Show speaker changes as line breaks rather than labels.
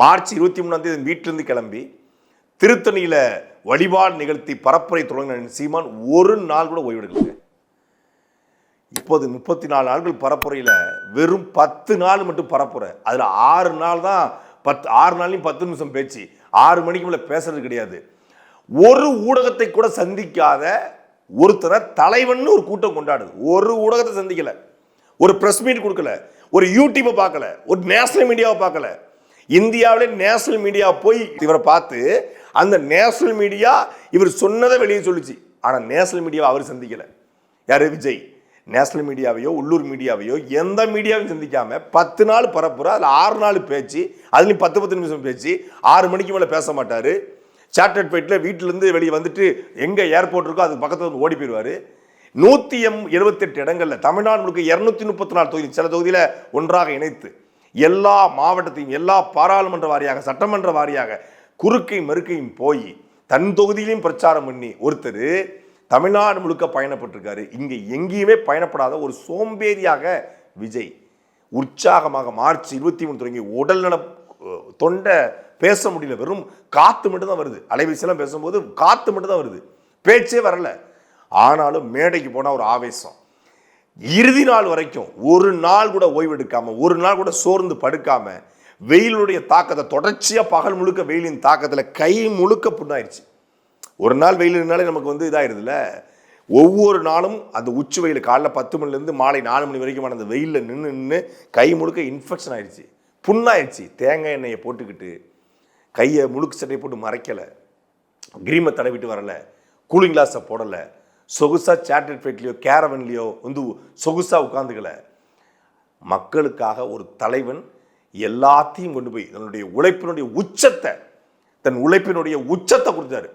March 23 வீட்டிலிருந்து கிளம்பி திருத்தணியில வழிபாடு நிகழ்த்தி பரப்புரை தொடங்கின சீமான் ஒரு நாள் கூட ஓய்வெடுக்கல. இப்போது 34 நாட்கள் பரப்புரையில் வெறும் 10 நாள் மட்டும் பரப்புரை. அதில் 6 நாள் தான் 6 நாள்லையும் 10 நிமிஷம் பேச்சு, 6 மணிக்கு மேலே பேசுறது கிடையாது. ஒரு ஊடகத்தை கூட சந்திக்காத ஒருத்தரை தலைவன் ஒரு கூட்டம் கொண்டாடுது. ஒரு ஊடகத்தை சந்திக்கல, ஒரு பிரஸ் மீட் கொடுக்கல, ஒரு யூடியூப்பை பார்க்கல, ஒரு நேஷனல் மீடியாவை பார்க்கல. இந்தியாவிலே நேஷனல் மீடியா போய் இவரை பார்த்து அந்த நேஷனல் மீடியா இவர் சொன்னதை வெளியே சொல்லிச்சு. ஆனால் நேஷனல் மீடியாவை அவர் சந்திக்கல. யாரு? விஜய். நேஷனல் மீடியாவையோ உள்ளூர் மீடியாவையோ எந்த மீடியாவையும் சந்திக்காம 10 நாள் பரப்புற, அதில் 6 நாள் பேச்சு, அதுலேயும் 10 நிமிஷம் பேச்சு, 6 மணிக்கு மேலே பேச மாட்டார். சார்ட்டர்ட் ஃப்ளைட்டில் வீட்டிலேருந்து வெளியே வந்துட்டு எங்கே ஏர்போர்ட் இருக்கோ அதுக்கு பக்கத்தில் வந்து ஓடி போயிடுவார். 178 இடங்களில் தமிழ்நாடு முழுக்க 234 தொகுதி, சில தொகுதியில் ஒன்றாக இணைத்து எல்லா மாவட்டத்தையும் எல்லா பாராளுமன்ற வாரியாக சட்டமன்ற வாரியாக குறுக்கை மறுக்கையும் போய் தன் தொகுதியிலையும் பிரச்சாரம் பண்ணி ஒருத்தர் தமிழ்நாடு முழுக்க பயணப்பட்டிருக்காரு. இங்கே எங்கேயுமே பயணப்படாத ஒரு சோம்பேறியாக விஜய் உற்சாகமாக மார்ச் 23 தொடங்கி உடல்நல தொண்டை பேச முடியல, வெறும் காத்து மட்டும் தான் வருது. அலைவரிசையெல்லாம் பேசும்போது காத்து மட்டும் தான் வருது, பேச்சே வரல. ஆனாலும் மேடைக்கு போனால் ஒரு ஆவேசம். இறுதி நாள் வரைக்கும் ஒரு நாள் கூட ஓய்வெடுக்காம, ஒரு நாள் கூட சோர்ந்து படுக்காம, வெயிலுடைய தாக்கத்தை தொடர்ச்சியாக பகல் முழுக்க வெயிலின் தாக்கத்தில் கை முழுக்க புண்ணாயிருச்சு. ஒரு நாள் வெயிலுனாலே நமக்கு இதாயிருதுல. ஒவ்வொரு நாளும் அந்த உச்சி வெயில் காலைல 10 மணிலேருந்து மாலை 4 மணி வரைக்கும் அந்த வெயிலில் நின்று கை முழுக்க இன்ஃபெக்ஷன் ஆயிடுச்சு, புண்ணாயிடுச்சு. தேங்காய் எண்ணெயை போட்டுக்கிட்டு கையை முழுக்கு சட்டையை போட்டு மறைக்கலை, கிரீமை தடவிட்டு வரலை, கூலிங் கிளாஸை போடலை, சொகுசா சார்ட்டர்ட் ஃப்ளைட்லையோ கேரவன்லையோ சொகுசா உட்காந்துக்கலை. மக்களுக்காக ஒரு தலைவன் எல்லாத்தையும் கொண்டு போய் தன்னுடைய உழைப்பினுடைய உச்சத்தை கொடுத்தாரு.